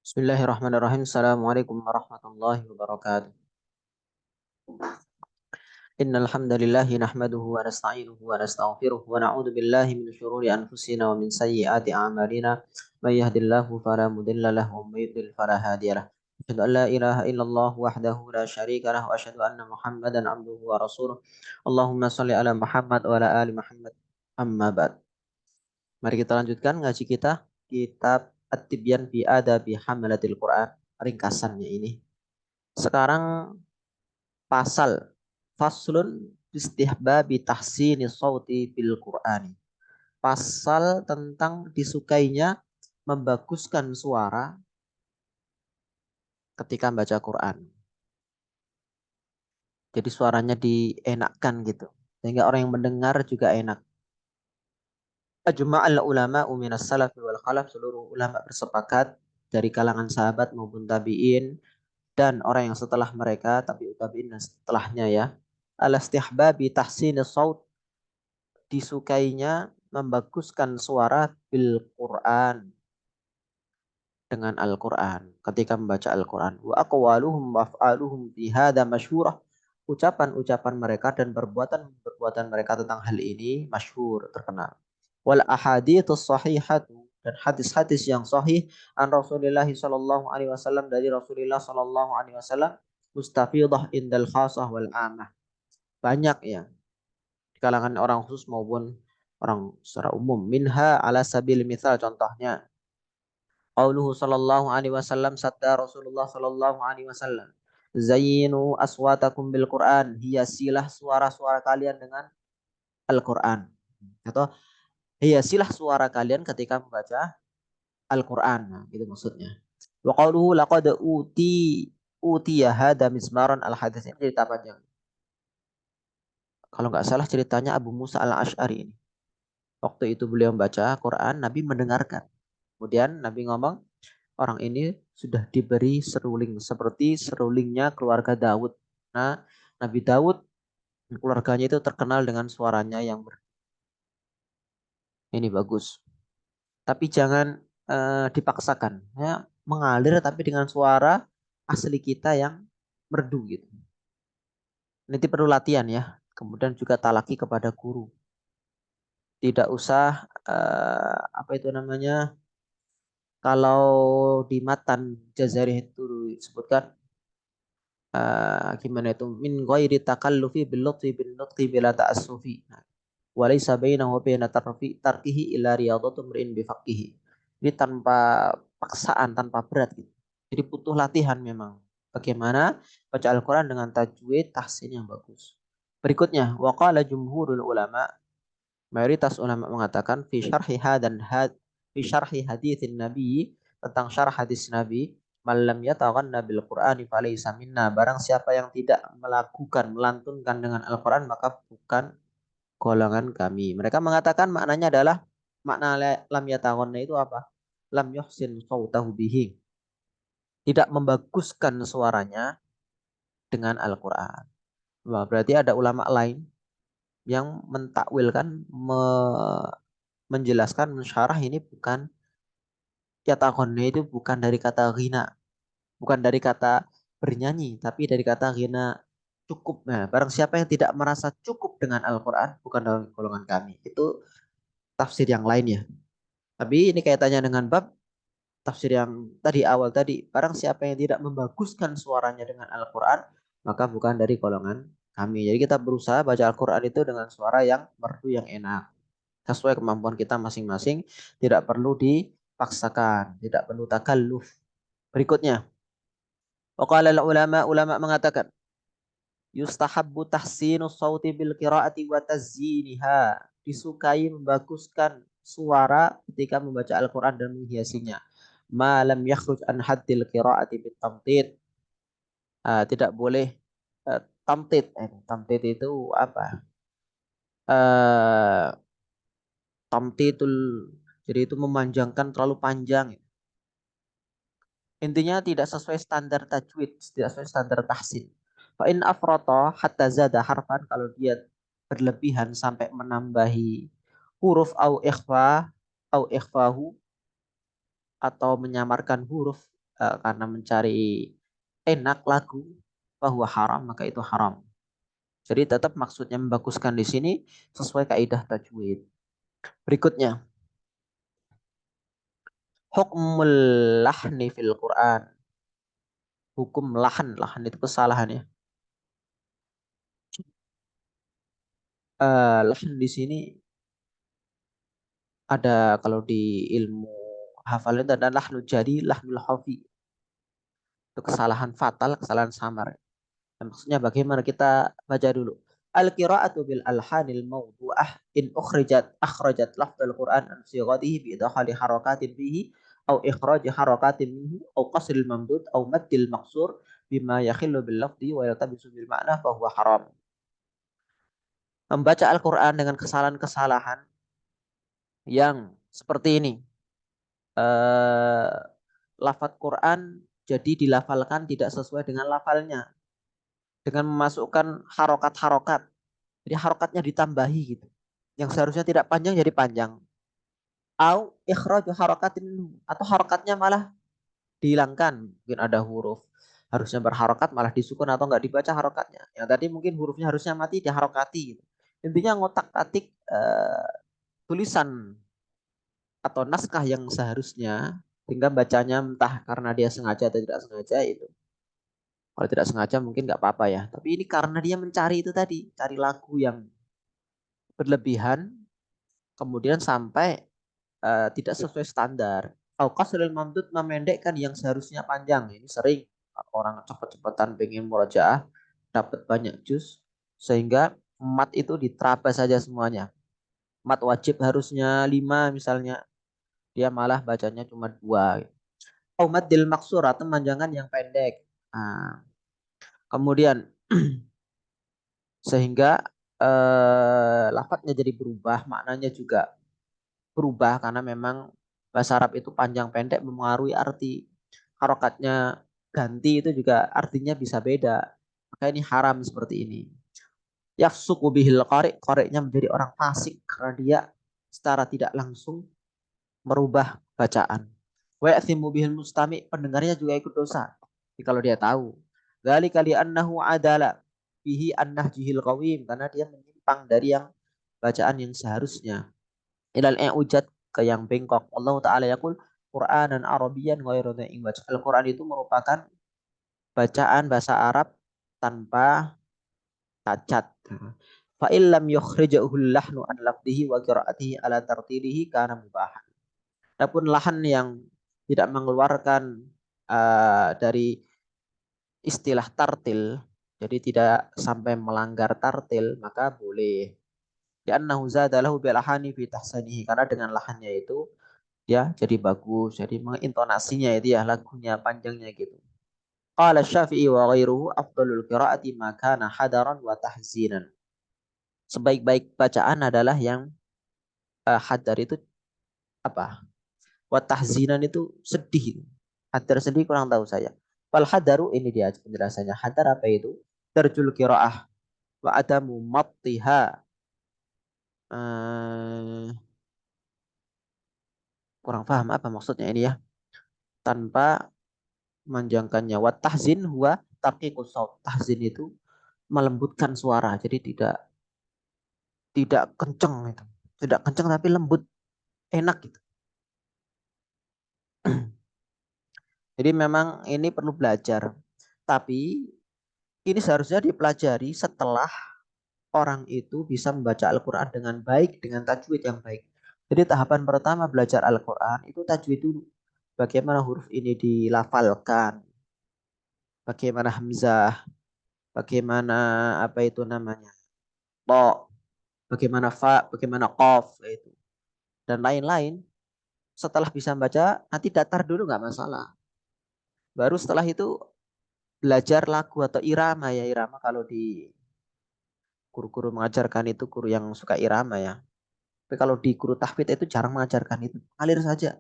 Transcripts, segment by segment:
Bismillahirrahmanirrahim. Assalamualaikum warahmatullahi wabarakatuh. Innal hamdalillahi nahmaduhu wa nasta'inuhu wa nastaghfiruh wa na'udzu billahi min shururi anfusina wa min sayyiati a'malina. May yahdihillahu fala mudilla lahu wa may yudlil fala hadiyalah. Asyhadu an la ilaha illallah wahdahu la syarika lah wa asyhadu anna Muhammadan abduhu wa rasuluh. Allahumma shalli ala Muhammad wa ala ali Muhammad. Amma ba'd. Mari kita lanjutkan ngaji kita kitab At-Tibyan fi Adabi Hamalatil Quran. Ringkasannya ini. Sekarang pasal faslun istihbabi tahsini sauti bil Qur'ani. Pasal tentang disukainya membaguskan suara ketika membaca Quran. Jadi suaranya dienakkan gitu. Sehingga orang yang mendengar juga enak. Ajma'al ulama minas salaf wal khalaf, seluruh ulama bersepakat dari kalangan sahabat maupun tabi'in dan orang yang setelah mereka, tapi tabi'in dan setelahnya ya. Al-istihbabi tahsini saut, disukainya membaguskan suara bil Quran, dengan Al-Quran ketika membaca Al-Quran. Wa aqwaluhum wa af'aluhum fi hadza masyhurah, ucapan-ucapan mereka dan perbuatan-perbuatan mereka tentang hal ini masyhur, terkenal. Wal ahadits sahihatu, dan hadis-hadis yang sahih an Rasulullah sallallahu alaihi wasallam, dari Rasulullah sallallahu alaihi wasallam, mustafidah indal khasah wal amah, banyak ya di kalangan orang khusus maupun orang secara umum. Minha ala sabil misal, contohnya qauluhu sallallahu alaihi wasallam, sabda Rasulullah sallallahu alaihi wasallam, zayyinu aswatakum bil Qur'an, hiasilah suara-suara kalian dengan Al-Qur'an. Atau hiasilah suara kalian ketika membaca Al-Qur'an. Nah, gitu maksudnya. Wa qauluhu laqad utiya hada mismaran, al-hadis ini cerita panjang. Kalau nggak salah ceritanya Abu Musa al-Ash'ari ini. Waktu itu beliau membaca Quran, Nabi mendengarkan. Kemudian Nabi ngomong, orang ini sudah diberi seruling seperti serulingnya keluarga Daud. Nah, Nabi Daud keluarganya itu terkenal dengan suaranya yang ini bagus. Tapi jangan dipaksakan. Ya, mengalir tapi dengan suara asli kita yang merdu gitu. Nanti perlu latihan ya. Kemudian juga talaki kepada guru. Tidak usah apa itu namanya? Kalau di matan Jazari itu disebutkan gimana itu, min ghairi takallufi bil lutfi bin nutqi bila ta'assufi, walaysa bainahu wa baina tarkihi illa riyadatu mri'in bi faqihi. Jadi tanpa paksaan, tanpa berat gitu. Jadi butuh latihan memang. Bagaimana baca Al-Quran dengan tajwid tahsin yang bagus. Berikutnya, waqala jumhurul ulama, mayoritas ulama mengatakan fi syarhi hadan had fi syarhi haditsin nabi, tentang syarah hadis Nabi, malam yataghanna bil Qur'ani falaysa minna, barang siapa yang tidak melakukan melantunkan dengan Al-Qur'an maka bukan golongan kami. Mereka mengatakan maknanya adalah, makna lam yataghanna itu apa? Lam yuhsin sautahu bihi, tidak membaguskan suaranya dengan Al-Qur'an. Wah, berarti ada ulama lain yang mentakwilkan, menjelaskan, mensyarah ini bukan, yataghanna itu bukan dari kata ghina, bukan dari kata bernyanyi, tapi dari kata ghina, cukup. Nah, barang siapa yang tidak merasa cukup dengan Al-Quran, bukan dalam golongan kami. Itu tafsir yang lain ya. Tapi ini kaitannya dengan bab tafsir yang tadi, awal tadi. Barang siapa yang tidak membaguskan suaranya dengan Al-Quran, maka bukan dari golongan kami. Jadi kita berusaha baca Al-Quran itu dengan suara yang merdu, yang enak. Sesuai kemampuan kita masing-masing. Tidak perlu dipaksakan. Tidak perlu takalluf. Berikutnya, waqala ulama, ulama mengatakan, yustahabbu tahsinu sauti bil qiraati wa tazyiniha, disukai membaguskan suara ketika membaca Al-Quran dan menghiasinya. Ma lam yakhruj an haddil qiraati bit tamtid, tidak boleh tamtid. Tamtid itu apa? Uh, Tamtidul, jadi itu memanjangkan, terlalu panjang. Intinya tidak sesuai standar tajwid, tidak sesuai standar tahsin. Fa in afrata hatta zada harfan, kalau dia berlebihan sampai menambahi huruf, au ikhfa, au ikhfahu, atau menyamarkan huruf, karena mencari enak lagu, bahwa haram maka itu haram. Jadi tetap maksudnya membaguskan di sini sesuai kaidah tajwid. Berikutnya, hukmul lahni fil Quran. Hukum lahan, lahan itu kesalahan ya. Lahan di sini ada kalau di ilmu hafalan itu ada lahnu jadi, lahnul hafi. Itu kesalahan fatal, kesalahan samar. Dan maksudnya bagaimana kita baca dulu. Al-qira'atu bil alhanil mawdu'ah in akhrajat lafzul Qur'an an sighatihi bi idkhali harakatin fihi au ikhraji harakatin minhu au qasril mamdud au maddil maqsur bima yakhillu bil lafzi wa yaltabisu bil ma'na fa huwa haram. Membaca Al-Qur'an dengan kesalahan-kesalahan yang seperti ini. Eh lafaz Quran jadi dilafalkan tidak sesuai dengan lafalnya dengan memasukkan harokat-harokat. Jadi harokatnya ditambahi gitu. Yang seharusnya tidak panjang jadi panjang. Au ikhraju harokatin atau harokatnya malah dihilangkan. Mungkin ada huruf harusnya berharokat malah disukun atau enggak dibaca harokatnya. Yang tadi mungkin hurufnya harusnya mati diharokati gitu. Intinya ngotak-atik tulisan atau naskah yang seharusnya sehingga bacanya entah karena dia sengaja atau tidak sengaja itu. Kalau tidak sengaja mungkin nggak apa-apa ya. Tapi ini karena dia mencari itu tadi, cari lagu yang berlebihan, kemudian sampai tidak sesuai standar. Au qasrul mamdud memendekkan yang seharusnya panjang. Ini sering orang cepet-cepetan pengen murojaah dapat banyak juz sehingga mat itu diterabas saja semuanya. Mat wajib harusnya 5 misalnya, dia malah bacanya cuma 2. Au maddil maksur atau manjangan yang pendek. Nah, kemudian sehingga lafadznya jadi berubah, maknanya juga berubah karena memang bahasa Arab itu panjang pendek mempengaruhi arti. Harokatnya ganti itu juga artinya bisa beda. Maka ini haram seperti ini. Yafsuku bihil qari, qari'nya menjadi orang fasik karena dia secara tidak langsung merubah bacaan. Wa ya'thimu bihil mustami, pendengarnya juga ikut dosa. Jadi kalau dia tahu. Gali kali annahu adala bihi annahjihil qawim, karena dia menyimpang dari yang bacaan yang seharusnya. Ilal ujat ke yang bengkok. Allah Ta'ala yaqul Qur'anan Arabian ghairu iwaj. Al-Quran itu merupakan bacaan bahasa Arab tanpa cacat. Fa illam yukhrijahu lahnu an lafdihi wa qiraatihi ala tartilihi kana mubahan. Adapun lahan yang tidak mengeluarkan dari istilah tartil, jadi tidak sampai melanggar tartil, maka boleh. Ya annahu zadalahu bil ahani fi tahsanihi, karena dengan lahannya itu ya jadi bagus, jadi mengintonasinya itu ya lagunya panjangnya gitu. Qala Syafi'i wa ghairuhu afdalul qiraati ma kana hadaran wa tahzinan. Sebaik-baik bacaan adalah yang hadar itu apa? Wa tahzinan itu sedih. Hadar sedih kurang tahu saya. Wal hadaru ini dia penjelasannya. Hadar apa itu? Tarjul qiraah wa adamu mattiha. Eh, kurang paham apa maksudnya ini ya. Tanpa memanjangkannya. Wa tahzin huwa tarqiqus saut. Tahzin itu melembutkan suara. Jadi tidak tidak kenceng itu. Tidak kenceng tapi lembut, enak gitu. Jadi memang ini perlu belajar. Tapi ini seharusnya dipelajari setelah orang itu bisa membaca Al-Quran dengan baik, dengan tajwid yang baik. Jadi tahapan pertama belajar Al-Quran itu tajwid dulu. Bagaimana huruf ini dilafalkan, bagaimana hamzah, bagaimana apa itu namanya, to, bagaimana fa, bagaimana qaf, itu dan lain-lain. Setelah bisa membaca, nanti datar dulu nggak masalah. Baru setelah itu belajar lagu atau irama ya, irama kalau di guru-guru mengajarkan itu guru yang suka irama ya. Tapi kalau di guru tahfidz itu jarang mengajarkan itu. Alir saja.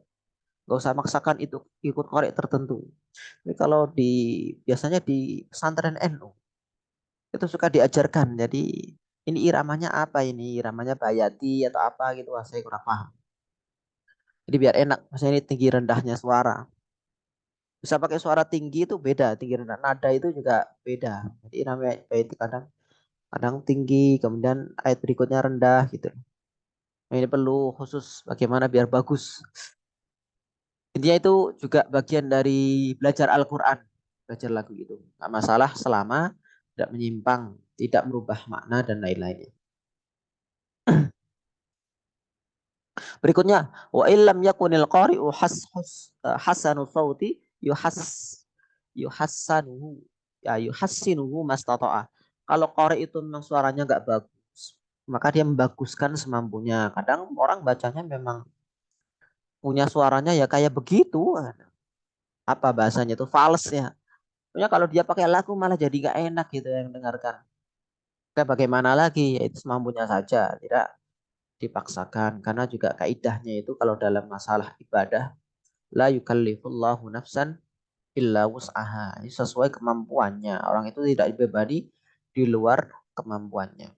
Gak usah maksakan itu ikut korek tertentu. Tapi kalau di biasanya di pesantren NU itu suka diajarkan. Jadi ini iramanya apa ini? Iramanya bayati atau apa gitu. Wah, saya kurang paham. Jadi biar enak. Maksudnya ini tinggi rendahnya suara. Bisa pakai suara tinggi itu beda, tinggi rendah. Nada itu juga beda. Jadi namanya bait kadang kadang tinggi, kemudian ayat berikutnya rendah gitu. Nah, ini perlu khusus bagaimana biar bagus. Intinya itu juga bagian dari belajar Al-Quran, belajar lagu itu. Nggak masalah selama tidak menyimpang, tidak merubah makna dan lain-lainnya. Berikutnya, wa illam yakunil qari'u hasanu sauti yuhassanuhu yuhassinuhu mastata'a. Kalau qari itu memang suaranya nggak bagus, maka dia membaguskan semampunya. Kadang orang bacanya memang punya suaranya ya kayak begitu. Apa bahasanya itu fals ya. Pokoknya kalau dia pakai lagu malah jadi nggak enak gitu yang dengarkan. Kayak bagaimana lagi? Ya itu semampunya saja, tidak dipaksakan. Karena juga kaidahnya itu kalau dalam masalah ibadah, la yukallifullahu nafsan illa wus'aha. Ini sesuai kemampuannya. Orang itu tidak dibebani di luar kemampuannya.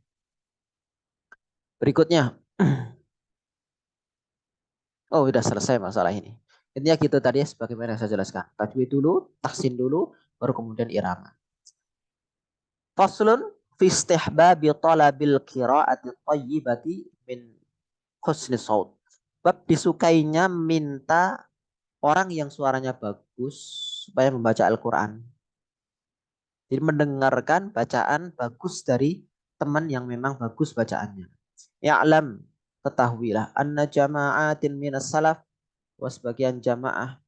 Berikutnya, oh udah selesai masalah ini. Intinya gitu tadi ya, sebagaimana yang saya jelaskan. Tajwid dulu, tahsin dulu, baru kemudian irama. Faslun fi istihbabi talabil qiraati thayyibati min husni saut. Bab disukainya minta orang yang suaranya bagus supaya membaca Al-Quran. Jadi mendengarkan bacaan bagus dari teman yang memang bagus bacaannya. Ya'lam, ketahuilah anna jama'atin minas salaf, wa sebagian jamaah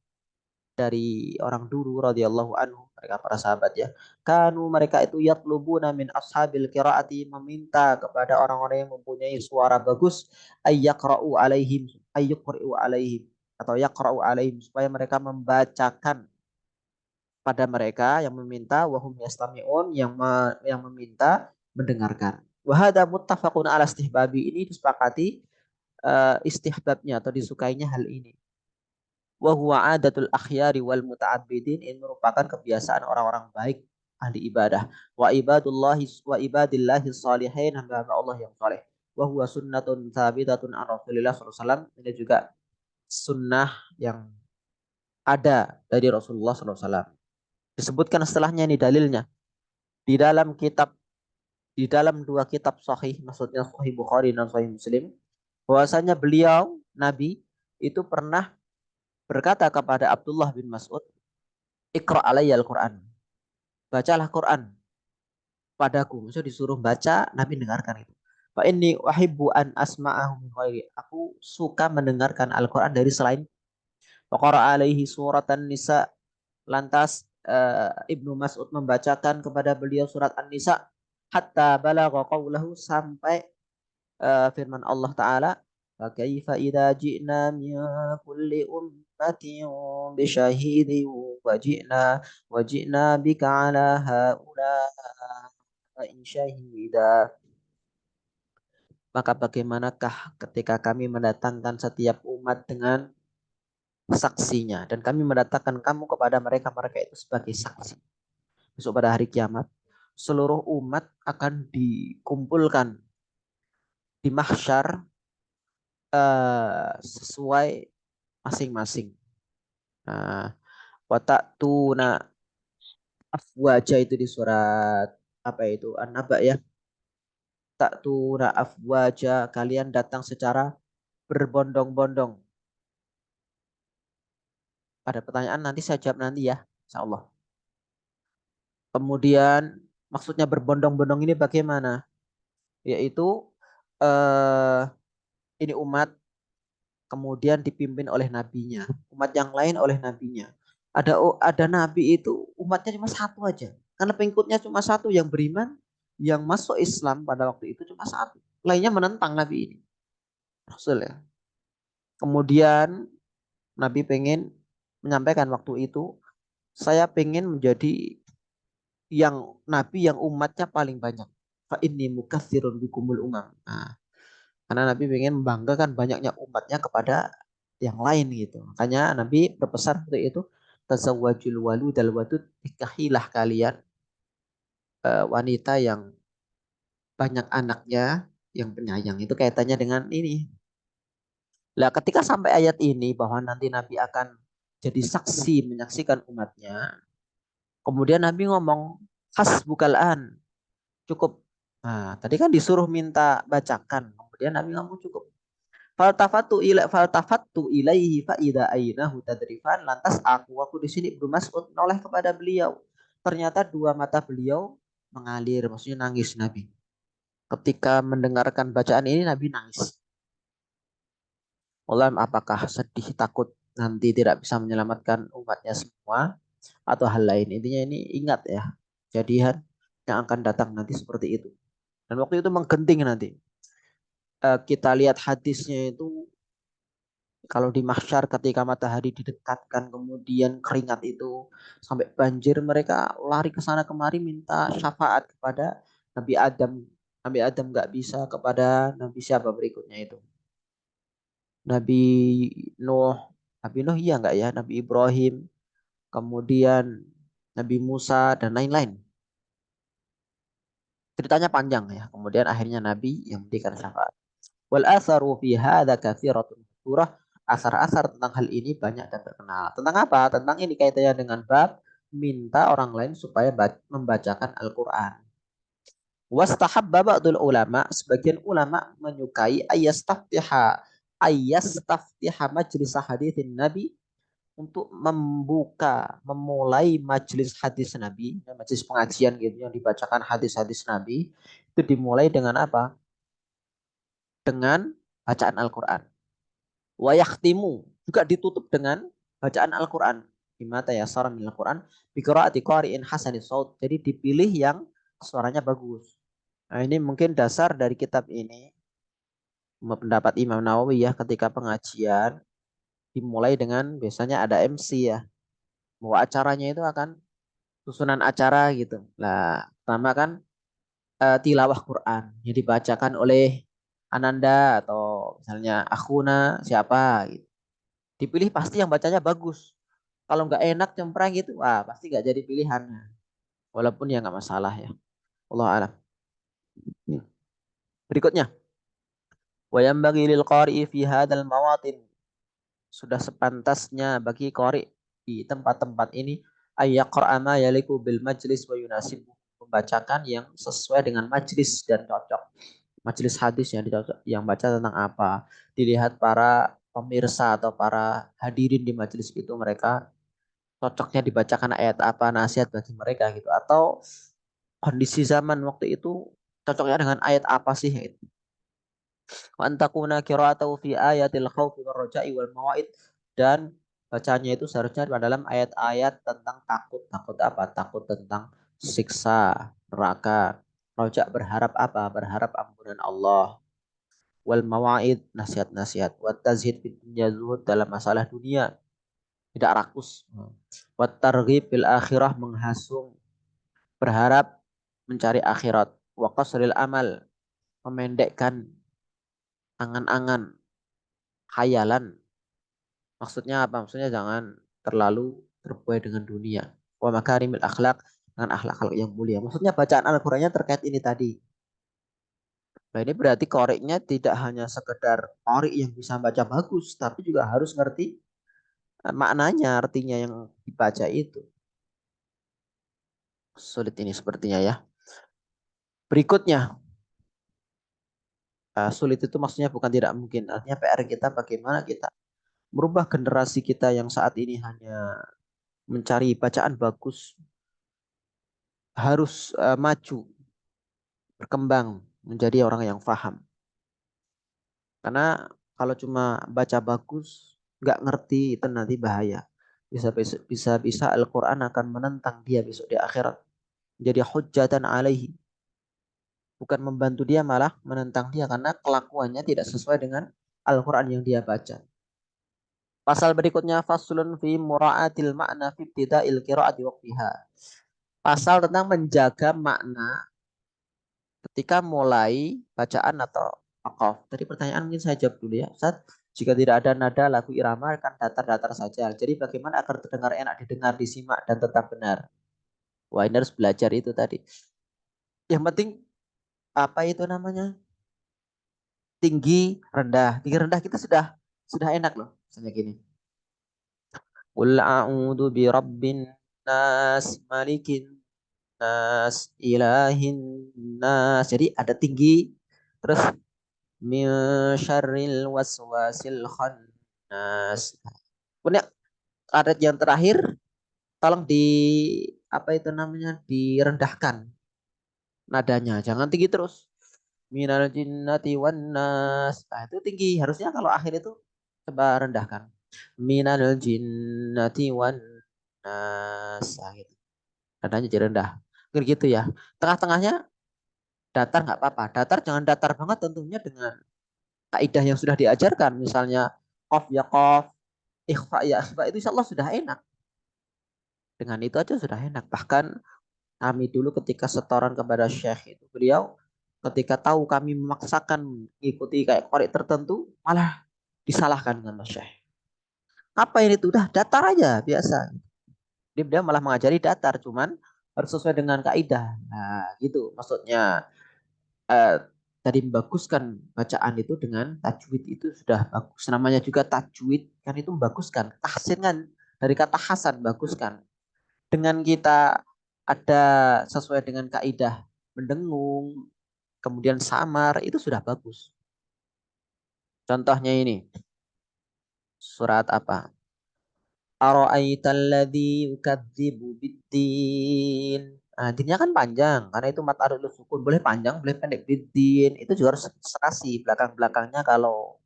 dari orang dulu radhiyallahu anhu, mereka para sahabat ya. Kanu mereka itu yatlubuna min ashabil qiraati, meminta kepada orang-orang yang mempunyai suara bagus ayyaqra'u alaihim, ayyuqra'u alaihim atau yaqra'u alaihim, supaya mereka membacakan pada mereka yang meminta, wahum yastami'un, yang meminta mendengarkan. Wahada muttafaqun ala istihbabi, ini disepakati istihbabnya atau disukainya hal ini. Wa huwa adatul akhyari wal muta'abbidin, ini merupakan kebiasaan orang-orang baik ahli ibadah. Wa ibadillahi salihin, hamba-hamba Allah yang saleh. Wa huwa sunnatun thabitatun an Rasulillah sallallahu alaihi wasallam, ini juga sunnah yang ada dari Rasulullah sallallahu alaihi wasallam. Disebutkan setelahnya ini dalilnya di dalam kitab, di dalam dua kitab sahih, maksudnya Sahih Bukhari dan Sahih Muslim, bahwasanya beliau Nabi itu pernah berkata kepada Abdullah bin Mas'ud, Iqra alayya al-Quran, bacalah Quran padaku. Maksudnya disuruh baca, Nabi dengarkan itu. Fa inni uhibbu an asma'ahu min ghairi, aku suka mendengarkan Al-Quran dari selain. Faqara alaihi suratan nisa, lantas Ibnu Mas'ud membacakan kepada beliau surat An-Nisa hatta balagha qaulahu, sampai firman Allah Ta'ala, فَكَيْفَ إِذَا جِئْنَا مِنْ كُلِّ أُمَّةٍ بِشَهِيدٍ وَجِئْنَا بِكَ عَلَى هَؤُلَاءِ شَهِيدًا. Maka bagaimanakah ketika kami mendatangkan setiap umat dengan saksinya, dan kami mendatangkan kamu kepada mereka, mereka itu sebagai saksi. Besok pada hari kiamat, seluruh umat akan dikumpulkan di mahsyar sesuai masing-masing. Nah, watak tuna afwaja itu di surat apa itu An-Naba ya. Tak tuna afwaja, kalian datang secara berbondong-bondong. Ada pertanyaan nanti saya jawab nanti ya, insya Allah. Kemudian maksudnya berbondong-bondong ini bagaimana? Yaitu eh, ini umat kemudian dipimpin oleh nabinya, umat yang lain oleh nabinya. Ada nabi itu umatnya cuma satu aja, karena pengikutnya cuma satu yang beriman, yang masuk Islam pada waktu itu cuma satu, lainnya menentang nabi ini, Rasul ya. Kemudian nabi pengen menyampaikan waktu itu, saya pengen menjadi yang nabi yang umatnya paling banyak. Fa inni mukatsirun bikumul umam. Nah, karena Nabi ingin membanggakan banyaknya umatnya kepada yang lain gitu. Makanya Nabi berpesan untuk itu, tazawwajul waludal wadud, nikahilah kalian wanita yang banyak anaknya, yang penyayang. Itu kaitannya dengan ini. Lah ketika sampai ayat ini bahwa nanti Nabi akan jadi saksi menyaksikan umatnya. Kemudian Nabi ngomong, hasbukal an, cukup. Nah, tadi kan disuruh minta bacakan. Kemudian Nabi ngomong cukup. Faltafatu ilaihi fa idza ainahu tadrifan. Lantas aku di sini Ibnu Mas'ud noleh kepada beliau. Ternyata dua mata beliau mengalir, maksudnya nangis Nabi. Ketika mendengarkan bacaan ini Nabi nangis. Allah apakah sedih takut nanti tidak bisa menyelamatkan umatnya semua atau hal lain. Intinya ini ingat ya. Kejadian yang akan datang nanti seperti itu. Dan waktu itu menggenting nanti. Kita lihat hadisnya itu kalau di mahsyar ketika matahari didekatkan kemudian keringat itu sampai banjir mereka lari ke sana kemari minta syafaat kepada Nabi Adam. Nabi Adam nggak bisa kepada Nabi siapa berikutnya itu. Nabi Nuh. Nabi Nuh iya nggak ya? Nabi Ibrahim. Kemudian Nabi Musa dan lain-lain. Ceritanya panjang ya. Kemudian akhirnya Nabi yang memberikan syafaat. Wal atharu fi hadza katsiratun surah. Asar-asar tentang hal ini banyak dan terkenal. Tentang apa? Tentang ini kaitannya dengan bab minta orang lain supaya membacakan Al-Qur'an. Wastahabba ba'dul ulama, sebagian ulama menyukai ayastaftiha majlis haditsin Nabi untuk memulai majelis hadis Nabi, majelis pengajian gitu yang dibacakan hadis-hadis Nabi itu dimulai dengan apa? Dengan bacaan Al-Qur'an. Wa yakhtimu juga ditutup dengan bacaan Al-Qur'an. Bima tayassara minal Qur'an bi qiraati qari'in hasanis saut. Jadi dipilih yang suaranya bagus. Nah, ini mungkin dasar dari kitab ini pendapat Imam Nawawi ya ketika pengajian dimulai dengan biasanya ada MC ya. Bahwa acaranya itu akan susunan acara gitu. Nah, pertama kan tilawah Quran yang dibacakan oleh Ananda atau misalnya Akhuna siapa gitu. Dipilih pasti yang bacanya bagus. Kalau nggak enak cempreng gitu, wah pasti nggak jadi pilihan. Walaupun ya nggak masalah ya. Allah alam. Berikutnya, wa yanbaghi lil qari'i fi hadzal mawatin. Sudah sepantasnya bagi qari di tempat-tempat ini ayyaqra'a ma yaliku bil majlis wa yunasibu, membacakan yang sesuai dengan majlis dan cocok. Majelis hadis yang baca tentang apa, dilihat para pemirsa atau para hadirin di majelis itu mereka cocoknya dibacakan ayat apa nasihat bagi mereka gitu, atau kondisi zaman waktu itu cocoknya dengan ayat apa sih gitu. Wa antakuna qira'atahu fi ayatil khaufi war raja'i wal mawaid, dan bacanya itu seharusnya dalam ayat-ayat tentang takut. Takut apa? Takut tentang siksa neraka. Rojak berharap apa? Berharap ampunan Allah. Wal mawaid, nasihat-nasihat. Wat tazhid fid dunya, zuhud dalam masalah dunia, tidak rakus. Wat targhib bil akhirah, menghasung berharap mencari akhirat. Wa qasril amal, memendekkan angan-angan, khayalan. Maksudnya apa? Maksudnya jangan terlalu terbuai dengan dunia. Wa makarimil akhlak, dengan akhlak-akhlak yang mulia. Maksudnya bacaan Al-Qur'annya terkait ini tadi. Nah, ini berarti koriknya tidak hanya sekedar korik yang bisa baca bagus, tapi juga harus ngerti maknanya, artinya yang dibaca itu. Sulit ini sepertinya ya. Berikutnya, sulit itu maksudnya bukan tidak mungkin. Artinya PR kita bagaimana kita merubah generasi kita yang saat ini hanya mencari bacaan bagus, harus maju, berkembang, menjadi orang yang faham. Karena kalau cuma baca bagus, nggak ngerti, itu nanti bahaya. Bisa Al-Quran akan menentang dia besok di akhirat. Jadi hujjatan alaihi. Bukan membantu dia, malah menentang dia. Karena kelakuannya tidak sesuai dengan Al-Quran yang dia baca. Pasal berikutnya, faslun fi mura'atil ma'na fi ibtida'il qira'ati waqtiha. Pasal tentang menjaga makna ketika mulai bacaan atau wakaf. Tadi pertanyaan mungkin saya jawab dulu ya. Ustaz, jika tidak ada nada lagu irama kan datar-datar saja. Jadi bagaimana agar terdengar enak didengar, disimak dan tetap benar? Wah, ini harus belajar itu tadi. Yang penting apa itu namanya? Tinggi, rendah. Tinggi rendah kita sudah enak loh. Misalnya gini. Qul a'udzu birabbin nas, malikin nas, ilahin nas. Jadi ada tinggi, terus min syarril waswasil khannas. Punya karet yang terakhir, tolong di apa itu namanya, direndahkan nadanya, jangan tinggi terus. Minal jinnati wan nas. Nah, itu tinggi. Harusnya kalau akhir itu coba rendahkan. Minal jinnati wan nas. Nah, gitu. Nadanya jadi rendah. Gitu ya. Tengah-tengahnya datar nggak apa-apa. Datar jangan datar banget tentunya dengan kaidah yang sudah diajarkan. Misalnya qaf ya qaf, ikhfa ya ikhfa, itu insya Allah sudah enak. Dengan itu aja sudah enak. Bahkan kami dulu ketika setoran kepada Syekh itu, beliau ketika tahu kami memaksakan mengikuti kayak korek tertentu, malah disalahkan dengan Mas Syekh. Apa ini tuh? Udah datar aja biasa. Dia malah mengajari datar, cuman harus sesuai dengan kaidah. Nah, gitu maksudnya. eh, Tadi membaguskan bacaan itu dengan tajwid itu sudah bagus. Namanya juga tajwid kan, itu membaguskan. Tahsin kan dari kata hasan, baguskan. Dengan kita ada sesuai dengan kaidah mendengung, kemudian samar, itu sudah bagus. Contohnya ini, surat apa? Ara'aital ladzi yukadzibu biddin. Nah, dinnya kan panjang karena itu mat arul sukun, boleh panjang, boleh pendek. Biddin itu juga harus serasi belakang-belakangnya. Kalau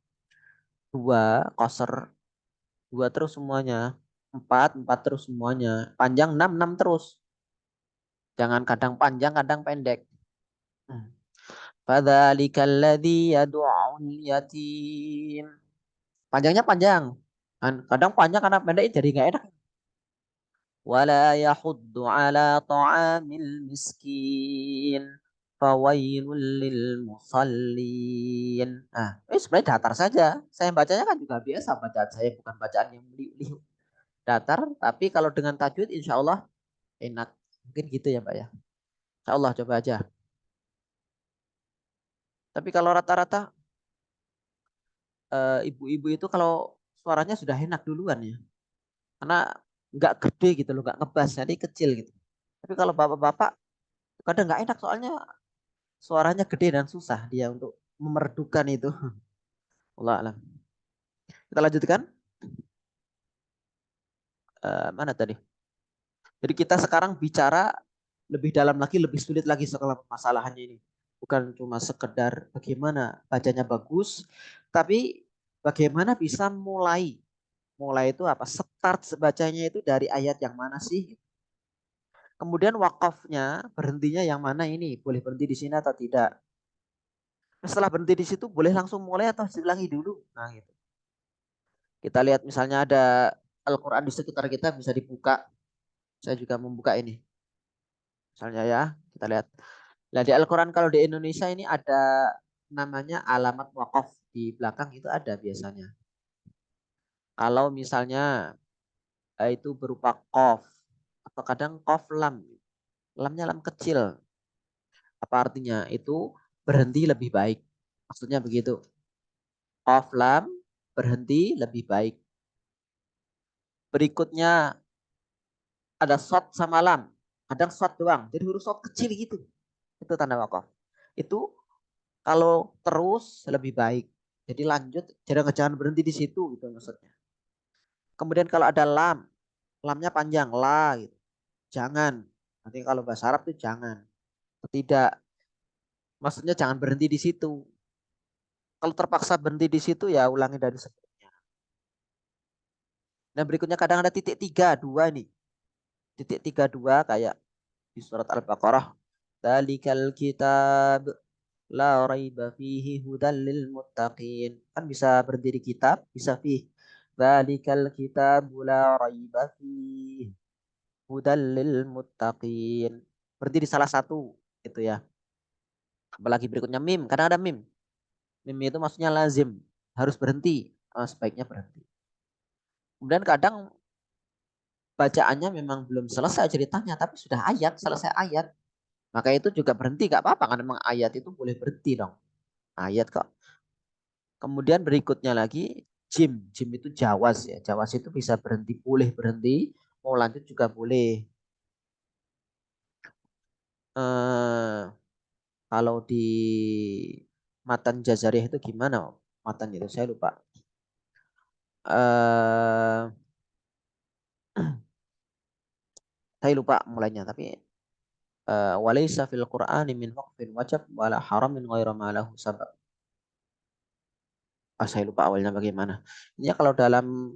dua koser, dua terus semuanya. Empat, empat terus semuanya. Panjang enam, enam terus. Jangan kadang panjang, kadang pendek. Hmm. Fadzalikal ladzi yad'ul yatim. Panjangnya panjang. Kan kadang panjang karena pendek jadi nggak enak. Wala yahuddu ala ta'amil miskin. Fawailul lil musallin. Nah, sebenarnya datar saja. Saya bacanya kan juga biasa, bacaan saya bukan bacaan yang meliu-liu. Datar, tapi kalau dengan tajwid insya Allah enak. Mungkin gitu ya Mbak ya. Insya Allah coba aja. Tapi kalau rata-rata ibu-ibu itu kalau suaranya sudah enak duluan ya. Karena nggak gede gitu loh, nggak ngebas, jadi kecil gitu. Tapi kalau bapak-bapak kadang nggak enak, soalnya suaranya gede dan susah dia untuk memerdukan itu. Allah alam. Kita lanjutkan. Mana tadi? Jadi kita sekarang bicara lebih dalam lagi, lebih sulit lagi soal permasalahannya ini. Bukan cuma sekedar bagaimana bacanya bagus, tapi bagaimana bisa mulai. Mulai itu apa? Start bacanya itu dari ayat yang mana sih? Kemudian wakafnya, berhentinya yang mana ini? Boleh berhenti di sini atau tidak? Setelah berhenti di situ, boleh langsung mulai atau diulangi dulu? Nah, gitu. Kita lihat misalnya ada Al-Quran di sekitar kita, bisa dibuka. Saya juga membuka ini. Misalnya ya, kita lihat. Nah, di Al-Quran kalau di Indonesia ini ada namanya alamat wakaf. Di belakang itu ada biasanya. Kalau misalnya itu berupa kof. Atau kadang kof lam. Lamnya lam kecil. Apa artinya? Itu berhenti lebih baik. Maksudnya begitu. Kof lam berhenti lebih baik. Berikutnya ada shot sama lam. Kadang shot doang. Jadi huruf shot kecil gitu. Itu tanda wakaf. Itu kalau terus lebih baik. Jadi lanjut, jangan berhenti di situ gitu maksudnya. Kemudian kalau ada lam, lamnya panjang, la gitu. Jangan. Nanti kalau bahasa Arab itu jangan. Tidak. Maksudnya jangan berhenti di situ. Kalau terpaksa berhenti di situ ya ulangi dari sebelumnya. Dan berikutnya kadang ada titik tiga, dua nih. Titik tiga, dua kayak di surat Al-Baqarah. Dalikal kitab la raiba fihi hudal lil muttaqin. Kan bisa berhenti di kitab, bisa fi. Dalikal kitab la raiba fihi hudal lil muttaqin. Berhenti di salah satu itu ya. Apalagi berikutnya mim, kadang ada mim. Mim itu maksudnya lazim, harus berhenti. Sebaiknya berhenti. Kemudian kadang bacaannya memang belum selesai ceritanya, tapi sudah ayat, selesai ayat. Maka itu juga berhenti, gak apa-apa kan, memang ayat itu boleh berhenti dong. Ayat kok. Kemudian berikutnya lagi, Jim itu jawas ya. Jawas itu bisa berhenti, boleh berhenti, mau lanjut juga boleh. Eh, kalau di matan Jazariyah itu gimana? Matan itu saya lupa. Eh, saya lupa mulainya, tapi walaysa fil Qur'ani min waqfin wajib wala haramin ghaira ma lahu sabab. Saya lupa awalnya bagaimana. Ini kalau dalam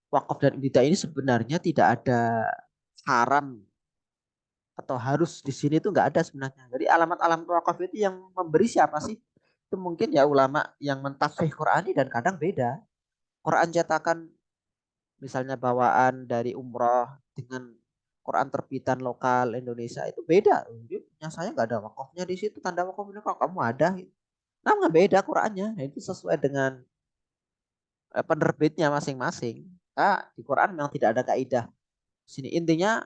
wakaf dan ibtidah ini sebenarnya tidak ada haram atau harus di sini itu nggak ada sebenarnya. Jadi alamat-alamat wakaf itu yang memberi siapa sih? Itu mungkin ya ulama yang mentafsir Qur'ani dan kadang beda. Quran cetakan misalnya bawaan dari umroh dengan Quran terbitan lokal Indonesia itu beda. Yang saya nggak ada wakafnya di situ, tanda wakaf ini kalau kamu ada. Nah, nggak beda Qurannya. Nah, itu sesuai dengan penerbitnya masing-masing. Di Quran memang tidak ada kaidah. Sini intinya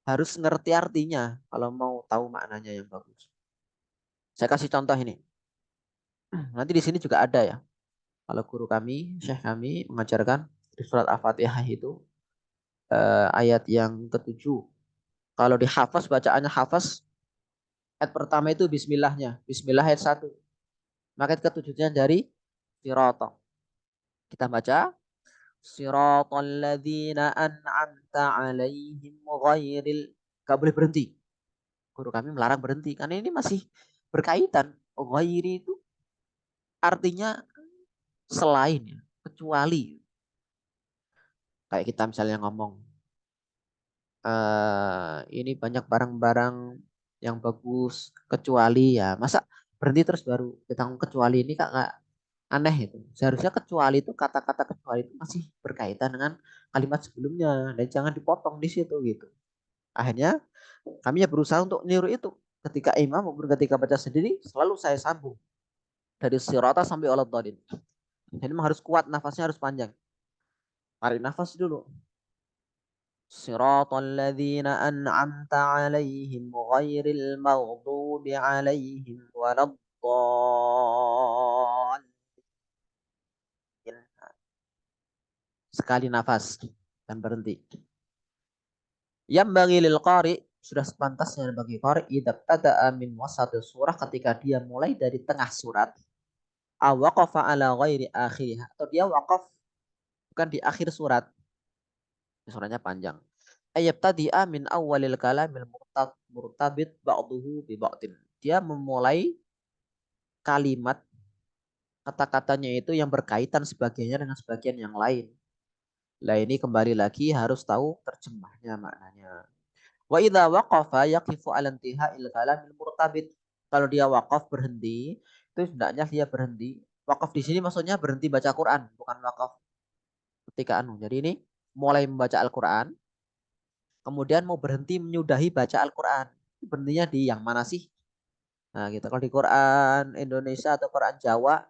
harus ngerti artinya kalau mau tahu maknanya yang bagus. Saya kasih contoh ini. Nanti di sini juga ada ya. Kalau guru kami, syekh kami mengajarkan di surat Al-Fatihah itu ayat yang ketujuh. Kalau dihafaz bacaannya hafaz, ayat pertama itu bismillahnya. Bismillah ayat satu. Maka ayat ketujuhnya dari sirata. Kita baca siratal ladzina an'amta alaihim ghairil. Gak boleh berhenti. Guru kami melarang berhenti karena ini masih berkaitan. Ghairi itu artinya selain ya, kecuali. Kayak kita misalnya ngomong ini banyak barang-barang yang bagus kecuali ya masa berhenti terus baru kita ngomong kecuali ini kak nggak aneh itu. Seharusnya kecuali itu kata-kata kecuali itu masih berkaitan dengan kalimat sebelumnya dan jangan dipotong di situ gitu. Akhirnya kami ya berusaha untuk niru itu. Ketika imam maupun ketika baca sendiri selalu saya sambung dari sirata sampai waladhdallin. Jadi memang harus kuat, nafasnya harus panjang. Tarik nafas dulu. صراط الذين أنعمت عليهم غير المغضوب عليهم ولا الضالين. Sekali nafas dan berhenti. Yang bagi lil qari sudah sepantasnya bagi qari idza tada min wasat surah ketika dia mulai dari tengah surat awaqafa ala ghairi akhirih atau dia waqaf bukan di akhir surat. Suratnya panjang. Ayat tadi min awalil kalamil murtabit ba'duhu bi ba'din. Dia memulai kalimat kata-katanya itu yang berkaitan sebagiannya dengan sebagian yang lain. Lah ini kembali lagi harus tahu terjemahnya maknanya. Wa idza waqafa yaqifu 'ala intiha'il kalamil murtabit. Kalau dia wakaf berhenti, itu hendaknya dia berhenti. Wakaf di sini maksudnya berhenti baca Quran, bukan wakaf ketika anu. Jadi ini mulai membaca Al-Quran, kemudian mau berhenti menyudahi baca Al-Quran. Berhentinya di yang mana sih? Nah gitu. Kalau di Quran Indonesia atau Quran Jawa,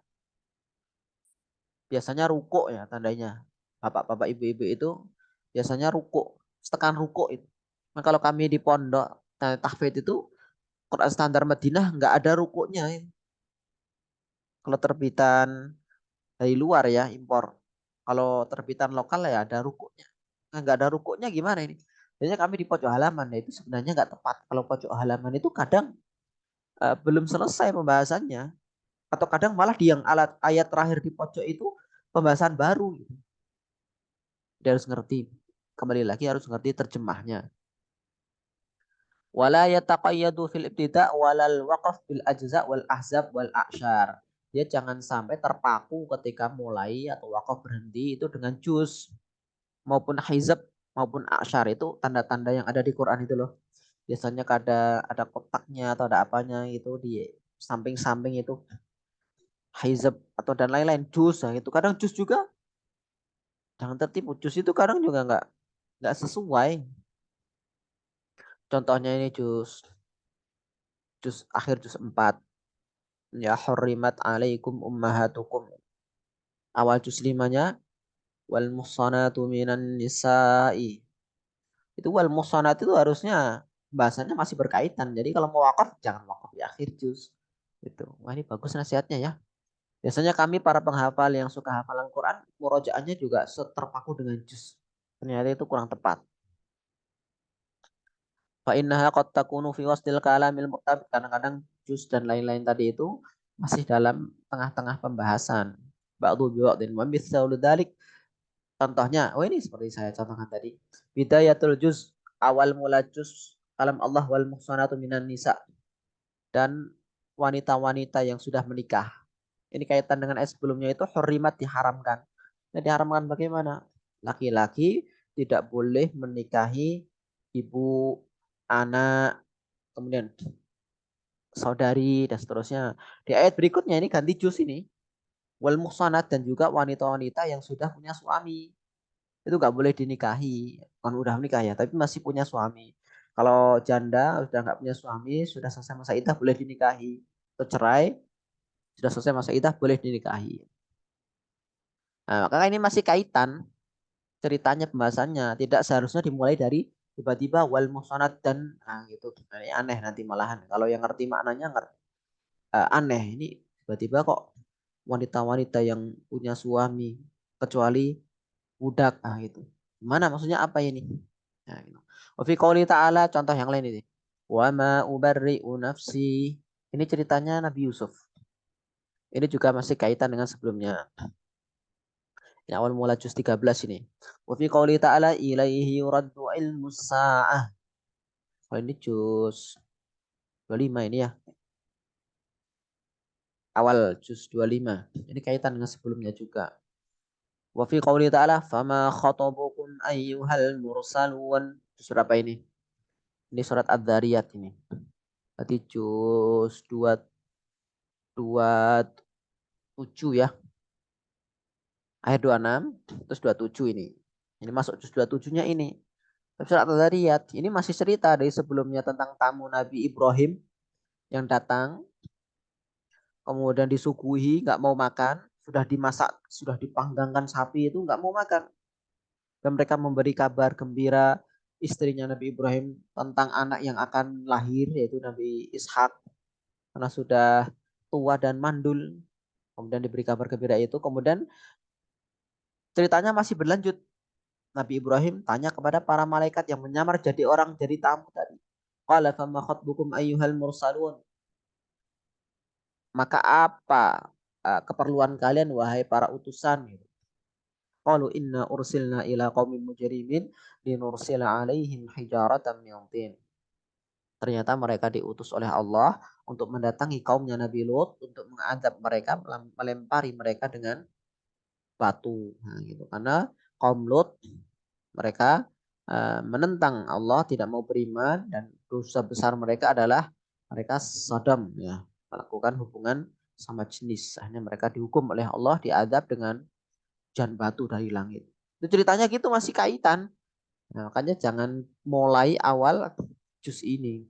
biasanya ruko ya tandanya. Bapak-bapak ibu-ibu itu biasanya ruko. Tekan ruko itu. Nah kalau kami di pondok, tahfidz itu Quran standar Madinah nggak ada rukunya. Kalau terbitan dari luar ya impor. Kalau terbitan lokal ya ada rukunya. Nah, nggak ada rukunya gimana ini? Biasanya kami di pojok halaman, nah itu sebenarnya nggak tepat. Kalau pojok halaman itu kadang belum selesai pembahasannya, atau kadang malah di yang ayat terakhir di pojok itu pembahasan baru. Gitu. Dia harus ngerti. Kembali lagi harus ngerti terjemahnya. Wala yataqayyadu fil ibtida walal waqaf bil ajza wal ahzab wal a'syar. Dia jangan sampai terpaku ketika mulai atau wakaf berhenti itu dengan juz maupun hizab maupun a'syar itu tanda-tanda yang ada di Quran itu loh. Biasanya ada kotaknya atau ada apanya itu di samping-samping itu hizab atau dan lain-lain juz nah, itu kadang juz juga jangan tertipu juz itu kadang juga nggak sesuai. Contohnya ini juz akhir juz 4 ya hurrimat alaikum ummahatukum awal juz 5-nya wal muhsanatu minan nisa'i itu wal muhsanat itu harusnya bahasanya masih berkaitan jadi kalau mau wakaf jangan wakaf di akhir juz itu wah ini bagus nasihatnya ya Biasanya kami para penghafal yang suka hafalan Quran, murojaahnya juga terpaku dengan juz. Ternyata itu kurang tepat. Fa innaha qad takunu fi wasdil kalamil muqtab. Kadang-kadang juz dan lain-lain tadi itu masih dalam tengah-tengah pembahasan. Ba'du biwaqtin wa mithlu dzalik. Contohnya, oh ini seperti saya contohkan tadi. Bidayatul juz, awal mula juz kalam Allah wal muhsanatu minan nisa, dan wanita-wanita yang sudah menikah. Ini kaitan dengan ayat sebelumnya itu hurrimat diharamkan. Nah, diharamkan bagaimana? Laki-laki tidak boleh menikahi ibu, anak, kemudian saudari dan seterusnya. Di ayat berikutnya ini ganti juz ini. Wal muhsanat, dan juga wanita-wanita yang sudah punya suami. Itu nggak boleh dinikahi. Kan udah menikah ya, tapi masih punya suami. Kalau janda sudah nggak punya suami, sudah selesai masa iddah boleh dinikahi. Atau cerai, sudah selesai masa iddah boleh dinikahi. Nah, maka ini masih kaitan ceritanya pembahasannya. Tidak seharusnya dimulai dari tiba-tiba wal muhsanat dan gitu. Nah, ini aneh nanti malahan. Kalau yang ngerti maknanya aneh. Ini tiba-tiba kok wanita-wanita yang punya suami kecuali budak gitu. Gimana maksudnya apa ini? Nah, gitu. Wa fi qouli ta'ala, contoh yang lain ini. Wa ma ubarri'u nafsi. Ini ceritanya Nabi Yusuf. Ini juga masih kaitan dengan sebelumnya. Ini awal mula juz 13 ini. Wa fi qouli ta'ala ilaihi yuraddu ilmu sa'ah. Oh, ini juz 25 ini ya. Awal juz 25. Ini kaitan dengan sebelumnya juga. Wa fi qouli ta'ala fama khatabukum ayyuhal mursalun. Surat apa ini? Ini surat Ad-Dzariyat ini. Berarti juz 27 ya. Ayat 26 terus 27 ini. Ini masuk juz 27-nya ini. Tapi surat Al-Dzariyat ini masih cerita dari sebelumnya tentang tamu Nabi Ibrahim yang datang, kemudian disuguhi nggak mau makan, sudah dimasak, sudah dipanggangkan sapi itu nggak mau makan. Dan mereka memberi kabar gembira istrinya Nabi Ibrahim tentang anak yang akan lahir, yaitu Nabi Ishak, karena sudah tua dan mandul. Kemudian diberi kabar gembira itu. Kemudian ceritanya masih berlanjut. Nabi Ibrahim tanya kepada para malaikat yang menyamar jadi orang, jadi tamu tadi. Qala fama khatbukum ayyuhal mursalun. Maka apa keperluan kalian wahai para utusan? Gitu. Qalu inna ursilna ila qaumin mujrimin linursila alaihim hijaratan min tin. Ternyata mereka diutus oleh Allah untuk mendatangi kaumnya Nabi Lut untuk mengadab mereka, melempari mereka dengan batu. Nah, gitu. Karena kaum Lut mereka menentang Allah, tidak mau beriman, dan dosa besar mereka adalah mereka Sodom ya, melakukan hubungan sama jenis. Akhirnya mereka dihukum oleh Allah, diadab dengan hujan batu dari langit. Itu ceritanya gitu masih kaitan. Nah, makanya jangan mulai awal juz ini.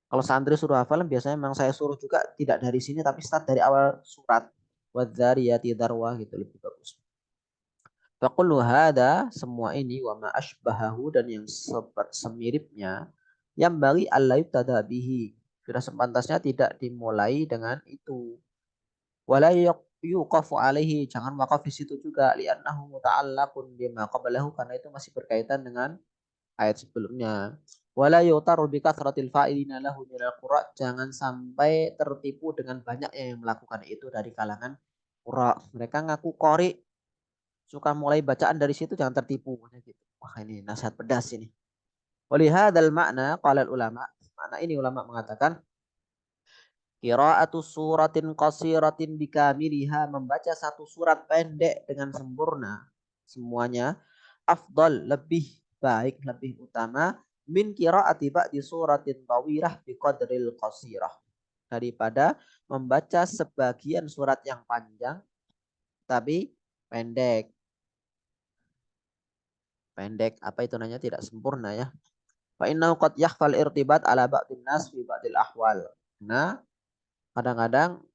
Kalau santri suruh hafal biasanya memang saya suruh juga tidak dari sini tapi start dari awal surat. Wadzariyati darwah gitu lebih bagus. Faqullu hada, semua ini wa ma ashbahahu, dan yang semiripnya, yang bagi Allah tadabihi, sudah sepantasnya tidak dimulai dengan itu. Wala yuqafu alaihi, jangan wakaf di situ juga, li'annahu muta'allaqun bima qablahu, karena itu masih berkaitan dengan ayat sebelumnya. Wala yutaru bi kathratil fa'ilina lahu minal qura, jangan sampai tertipu dengan banyak yang melakukan itu dari kalangan qura. Mereka ngaku qori, suka mulai bacaan dari situ, jangan tertipu gitu. Wah, ini nasihat pedas ini. Walihadzal makna qala ulama, makna ini ulama mengatakan qira'atu suratin qasiratin bikamiliha, membaca satu surat pendek dengan sempurna semuanya, afdal, lebih baik, lebih utama, min qira'ati ba'di suratin tawirah biqadril qasirah, daripada membaca sebagian surat yang panjang tapi pendek. Pendek apa itu namanya, tidak sempurna ya. Fa innahu qad yakhfal irtibat ala ba'din nas fi ba'dil ahwal. Nah, kadang-kadang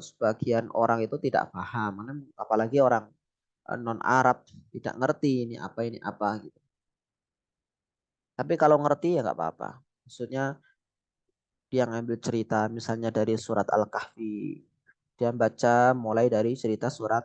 sebagian orang itu tidak paham, apalagi orang non Arab tidak ngerti ini apa gitu. Tapi kalau ngerti ya nggak apa-apa. Maksudnya dia ngambil cerita misalnya dari surat Al-Kahfi, Dia baca mulai dari ceritanya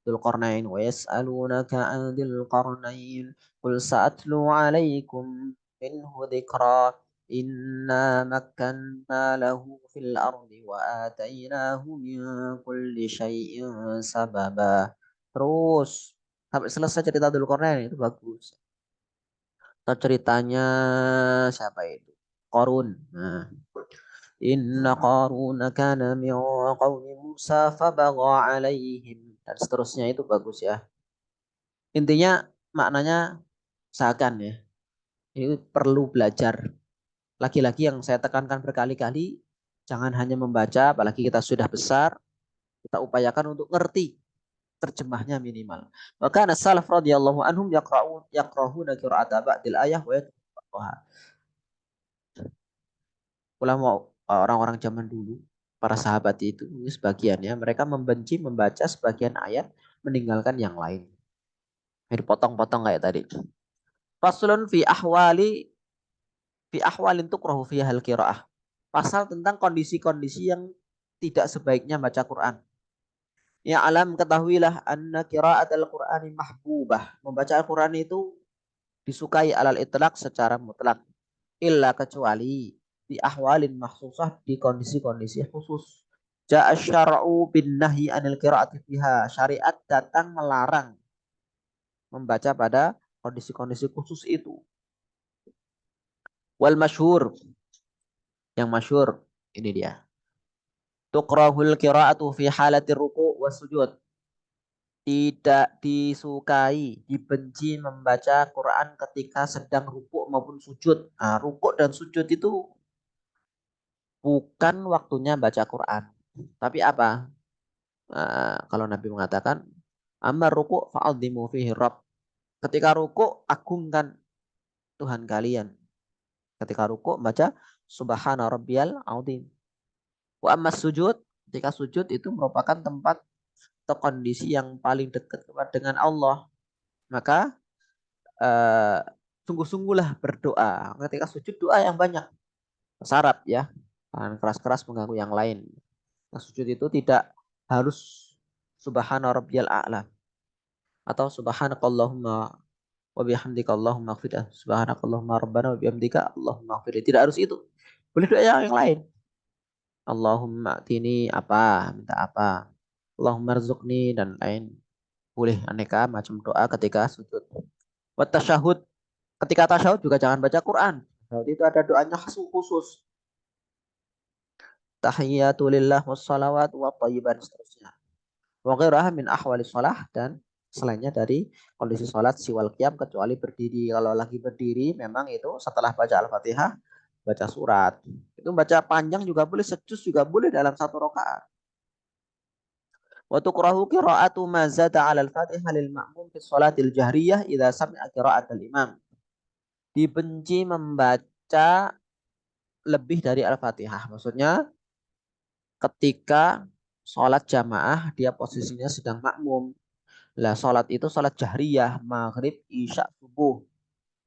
Dzulqarnain wa yas'alunaka 'an Dzulqarnain qul sa'atlu 'alaikum minhu dzikra inna makkanna lahu fil ardi wa atainahu min kulli syai'in sababa. Terus sampai selesai cerita Dzulqarnain itu bagus. Atau ceritanya siapa itu? Qarun. Nah, inna qaruna kana min qaumi Musa fabagha alaihim dan seterusnya itu bagus ya. Intinya maknanya seakan ya. Ini perlu belajar. Lagi-lagi yang saya tekankan berkali-kali, jangan hanya membaca, apalagi kita sudah besar, kita upayakan untuk ngerti terjemahnya minimal. Maka salaf radhiyallahu anhum yaqra'una qira'ata ba'dil ayah wa yatba'uha. Ulama orang-orang zaman dulu, para sahabat itu sebagiannya mereka membenci membaca sebagian ayat meninggalkan yang lain. Jadi potong-potong kayak tadi. Faslun fi ahwalin tukrahu fiha al-qiraah. Pasal tentang kondisi-kondisi yang tidak sebaiknya baca Quran. Ya alam ketahuilah anna qiraat al-Qur'ani mahbubah. Membaca Al-Quran itu disukai alal itlaq secara mutlak. Illa kecuali di ahwalin mahsusah di kondisi-kondisi khusus. Ja'a syara'u bin nahyi anil qiraati fiha. Syariat datang melarang membaca pada kondisi-kondisi khusus itu. Wal masyhur, yang masyhur ini dia. Tukrahul qiraatu fi halatir ruku' was sujud. Tidak disukai, dibenci membaca Quran ketika sedang rukuk maupun sujud. Nah, rukuk dan sujud itu bukan waktunya baca Quran. Tapi apa? Kalau Nabi mengatakan, Amar ruku fa'adzimu fihi Rabb. Ketika ruku, agungkan Tuhan kalian. Ketika ruku, baca Subhana Rabbiyal Azim. Wa amma sujud, ketika sujud itu merupakan tempat atau kondisi yang paling dekat dengan Allah. Maka eh, sungguh-sungguhlah berdoa. Ketika sujud doa yang banyak. Syarat ya. Jangan keras-keras mengganggu yang lain. Nah, sujud itu tidak harus Subhana Rabbiyal A'la atau Subhanakallahumma wa bihamdika Allahumma ighfir. Subhanakallahumma rabbana wa bihamdika Allahumma ighfir. Tidak harus itu. Boleh doa yang lain. Allahumma tini apa, minta apa. Allahumma rizukni dan lain. Boleh aneka macam doa ketika sujud. Wa tasyahud. Ketika tasyahud juga jangan baca Quran. Tasyahud itu ada doanya khusus. Tahiyatulillah wassalawat wa thayyiban seterusnya. Wa ghairaha min ahwali shalah dan selainnya dari kondisi salat siwal qiyam kecuali berdiri. Kalau lagi berdiri memang itu setelah baca Al-Fatihah baca surat. Itu baca panjang juga boleh, secus juga boleh dalam satu rakaat. Wa tukrahu qira'atu ma zada 'ala al-Fatihah lil ma'mum fi shalatil jahriyah idza sami'a qira'atal imam. Dibenci membaca lebih dari Al-Fatihah. Maksudnya ketika sholat jamaah dia posisinya sedang makmum. Lah sholat itu sholat jahriyah, maghrib, isya, subuh.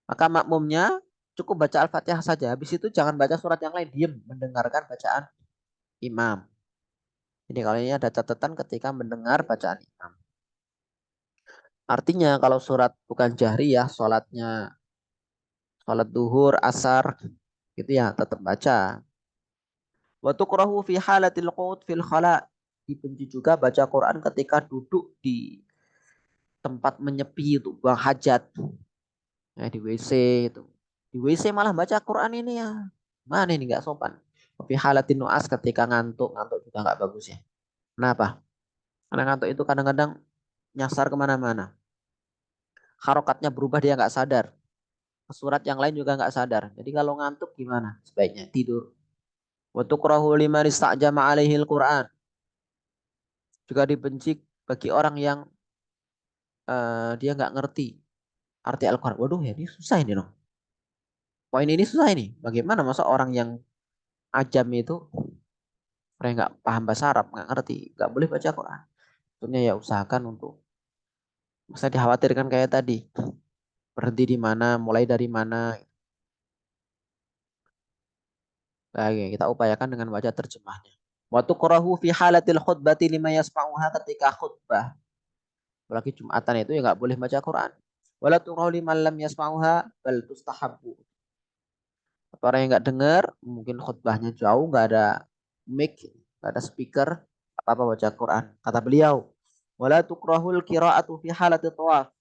Maka makmumnya cukup baca Al-Fatihah saja. Habis itu jangan baca surat yang lain, diam mendengarkan bacaan imam. Ini kalau ini ada catatan ketika mendengar bacaan imam. Artinya kalau surat bukan jahriyah, sholat duhur, asar, gitu ya tetap baca. Wa tukrahu fi halatil qut fil khala. Dibenci juga baca Quran ketika duduk di tempat menyepi itu buang hajat. Di WC itu. Di WC malah baca Quran ini ya. Mana ini nggak sopan. Tapi halatin nuas ketika ngantuk. Ngantuk juga nggak bagus ya. Kenapa? Karena ngantuk itu kadang-kadang nyasar kemana-mana. Harokatnya berubah dia nggak sadar. Surat yang lain juga nggak sadar. Jadi kalau ngantuk gimana? Sebaiknya tidur. Wa tukrahu liman istajama alaihil Quran. Juga dibenci bagi orang yang dia nggak ngerti arti Al-Quran. Waduh ya ini susah ini dong. Poin ini susah ini. Bagaimana masa orang yang ajam itu mereka nggak paham bahasa Arab, nggak ngerti, nggak boleh baca Quran. Tentunya ya usahakan untuk, masa dikhawatirkan kayak tadi, berhenti di mana, mulai dari mana. Baik, kita upayakan dengan baca terjemahnya. Wa tukrahu fi halatil khutbati lima yasma'uha ketika khutbah. Apalagi Jumatan itu ya nggak boleh baca Quran. Wala tukrahu liman lam yasma'uha bal tustahabbu. Orang yang nggak dengar, mungkin khutbahnya jauh, nggak ada mic, nggak ada speaker, apa-apa baca Quran. Kata beliau, wala tukrahul qira'atu fi halati tawaf.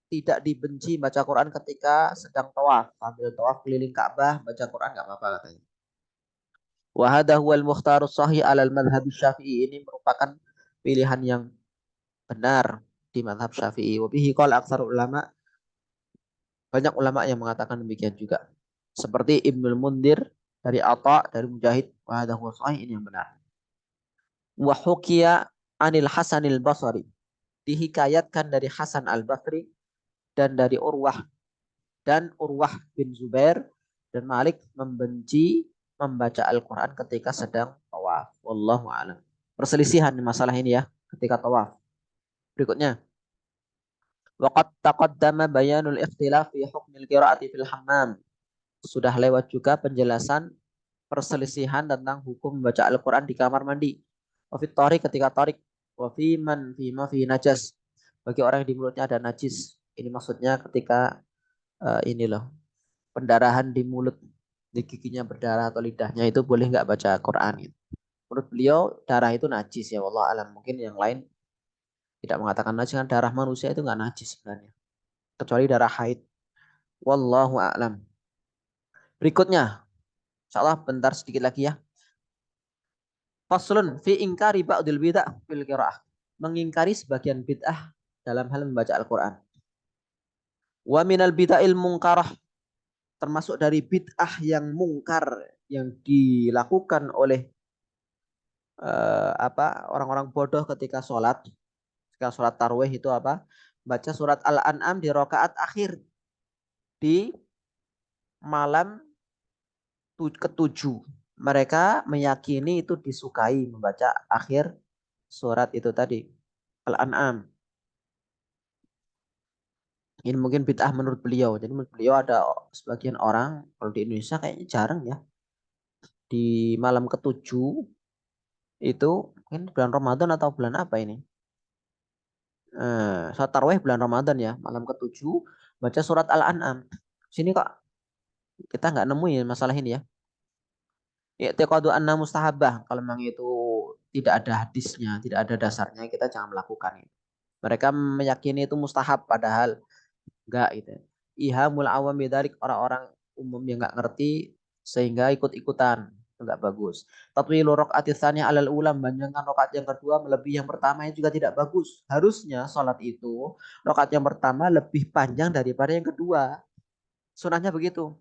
Tidak dibenci baca Quran ketika sedang tawaf. Sambil tawaf keliling Ka'bah, baca Quran nggak apa-apa katanya. Wa hadha huwal mukhtarus sahih alal madhhab Syafi'i. Ini merupakan pilihan yang benar di madhab Syafi'i. Wa bihi qala aktsar ulama. Banyak ulama yang mengatakan demikian juga. Seperti Ibnul Mundir dari Atha, dari Mujahid. Wa hadha huwa sahih, ini yang benar. Wa hukiya anil Hasanil Basri. Dihikayatkan dari Hasan Al-Basri dan dari Urwah bin Zubair dan Malik membenci membaca Al-Quran ketika sedang tawaf. Wallahu a'lam. Perselisihan di masalah ini ya ketika tawaf. Berikutnya, waqad taqaddama bayanul ikhtilaf fi hukmil qiraati fil hammam. Sudah lewat juga penjelasan perselisihan tentang hukum membaca Al-Quran di kamar mandi. Wa fit tarik ketika tarik. Wa fi man fi ma fi najas. Bagi orang yang di mulutnya ada najis. Ini maksudnya ketika ini loh, pendarahan di mulut, di giginya berdarah atau lidahnya itu boleh nggak baca Quran gitu. Menurut beliau darah itu najis ya Allah alam. Mungkin yang lain tidak mengatakan najis, kan darah manusia itu nggak najis sebenarnya. Kecuali darah haid. Wallahu a'lam. Berikutnya, insyaallah bentar sedikit lagi ya. Faslun fi ingkari ba'dil bid'ah fil qiraah. Mengingkari sebagian bid'ah dalam hal membaca Al-Quran. Wa minal bid'ahil mungkarah, termasuk dari bid'ah yang mungkar yang dilakukan oleh orang-orang bodoh ketika sholat tarawih itu apa? Baca surat Al-An'am di rakaat akhir di malam ketujuh. Mereka meyakini itu disukai membaca akhir surat itu tadi Al-An'am. Ini mungkin bid'ah menurut beliau. Jadi menurut beliau ada sebagian orang, kalau di Indonesia kayaknya jarang ya, di malam ketujuh itu mungkin bulan Ramadan atau bulan apa ini? Sholat tarawih bulan Ramadan ya, malam ketujuh baca surat Al-An'am. Sini kok kita nggak nemuin masalah ini ya. I'tiqadu anna mustahabah. Kalau memang itu tidak ada hadisnya, tidak ada dasarnya, kita jangan melakukan itu. Mereka meyakini itu mustahab padahal enggak gitu. Ihamul awam bidzalik, orang-orang umum yang enggak ngerti sehingga ikut-ikutan. Itu enggak bagus. Tatwilu raq'ati tsaniyah alal ula, panjangkan rakaat yang kedua melebihi yang pertama yang juga tidak bagus. Harusnya salat itu rakaat yang pertama lebih panjang daripada yang kedua. Sunahnya begitu.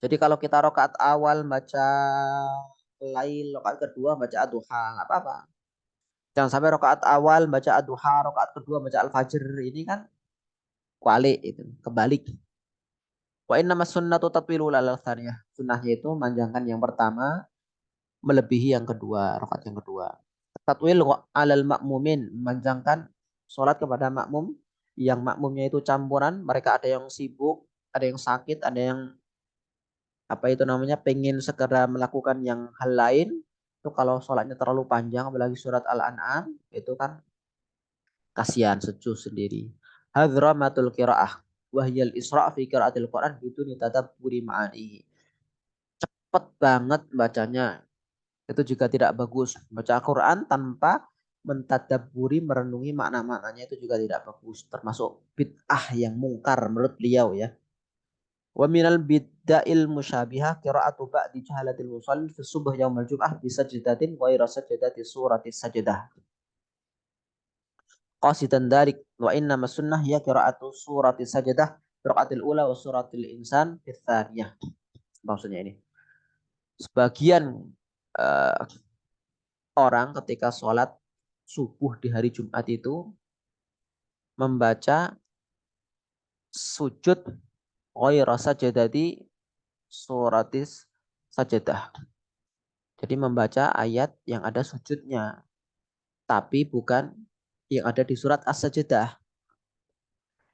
Jadi kalau kita rakaat awal baca lail, rakaat kedua baca ad-duha, enggak apa-apa. Jangan sampai rakaat awal baca ad-duha, rakaat kedua baca al-fajr. Ini kan kualik itu, kebalik. Wa inna mas sunnatu tatwilu lal tsaniyah. Sunnahnya itu manjangkan yang pertama melebihi yang kedua, rakaat yang kedua. Tatwil alal makmumin, manjangkan salat kepada makmum yang makmumnya itu campuran, mereka ada yang sibuk, ada yang sakit, ada yang apa itu namanya pengen segera melakukan yang hal lain. Itu kalau sholatnya terlalu panjang apalagi surat Al-An'am itu kan kasihan secuh sendiri. Hadramatul qiraah wahyal isra' fi qiraatil Quran biduni tadabburi ma'anihi. Cepet banget bacanya. Itu juga tidak bagus. Baca Al-Quran tanpa mentadabburi, merenungi makna-maknanya itu juga tidak bagus. Termasuk bid'ah yang mungkar menurut beliau ya. Wa minal bidda'il musyabiha qira'atu ba'di jahalatil musalli fi subuh yaumal jum'ah bi sajdatin ghaira sajdati surati sajdah. Qasidan dalik wa inna masunnah ya qira'atu surati sajdah raqatil ula wa suratil insan fi tsaniyah. Maksudnya ini. Sebagian uh, orang ketika sholat subuh di hari Jumat itu membaca sujud ghaira sajdati suratis sajdah. Jadi membaca ayat yang ada sujudnya, tapi bukan yang ada di surat As-Sajdah.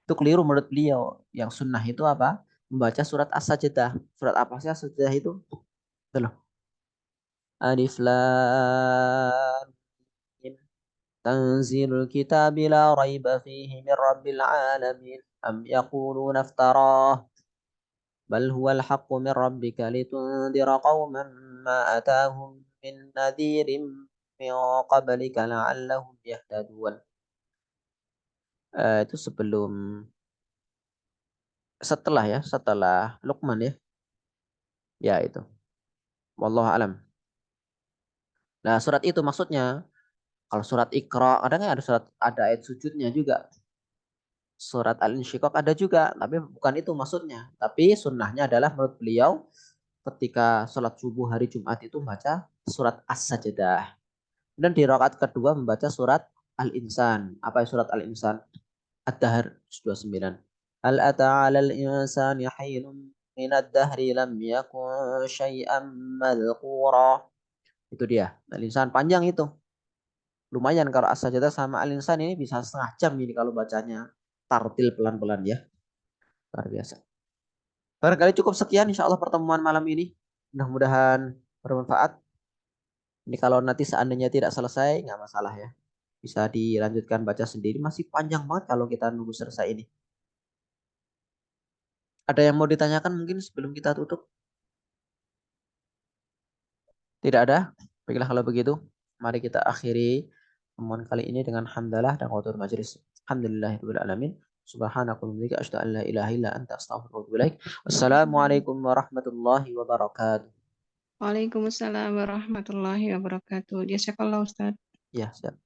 Itu keliru menurut beliau. Yang sunnah itu apa? Membaca surat As-Sajdah. Surat apa sih As-Sajdah itu? Itu loh. Alif Lam Mim. Tanzilul kitab la raiba fihi min rabbil alamin. Am yaquluna iftarah. بل هو الحق من ربك لتنذر قوما ما أتاهم من نذير من قبلك لعلهم يهتدون. Itu sebelum setelah ya, setelah Luqman ya. Ya itu. Wallahu alam. Nah, surat itu maksudnya kalau surat Iqra ada nggak ada surat ada ayat sujudnya juga. Surat Al-Insyiqaq ada juga, tapi bukan itu maksudnya. Tapi sunnahnya adalah menurut beliau ketika sholat subuh hari Jumat itu membaca surat As-Sajdah. Dan di rakaat kedua membaca surat Al-Insan. Apa surat Al-Insan? Ad-Dahr 29. Hal ata 'alal insani hinun min ad-dahri lam yakun syai'an madhkura. Itu dia. Al-Insan panjang itu. Lumayan kalau As-Sajdah sama Al-Insan ini bisa setengah jam ini kalau bacanya tartil pelan-pelan ya. Luar biasa. Barangkali cukup sekian insya Allah pertemuan malam ini. Mudah-mudahan bermanfaat. Ini kalau nanti seandainya tidak selesai, nggak masalah ya. Bisa dilanjutkan baca sendiri. Masih panjang banget kalau kita nunggu selesai ini. Ada yang mau ditanyakan mungkin sebelum kita tutup? Tidak ada? Baiklah kalau begitu. Mari kita akhiri pertemuan kali ini dengan hamdalah dan qatur majlis. Alhamdulillahirabbil alamin. Subhanakallahumma asyhadu an la ilaha illa anta astaghfiruka wa atubu ilaik. Wassalamualaikum warahmatullahi wabarakatuh. Waalaikumsalam warahmatullahi wabarakatuh. Jazakallah Ustaz. Ya, siap.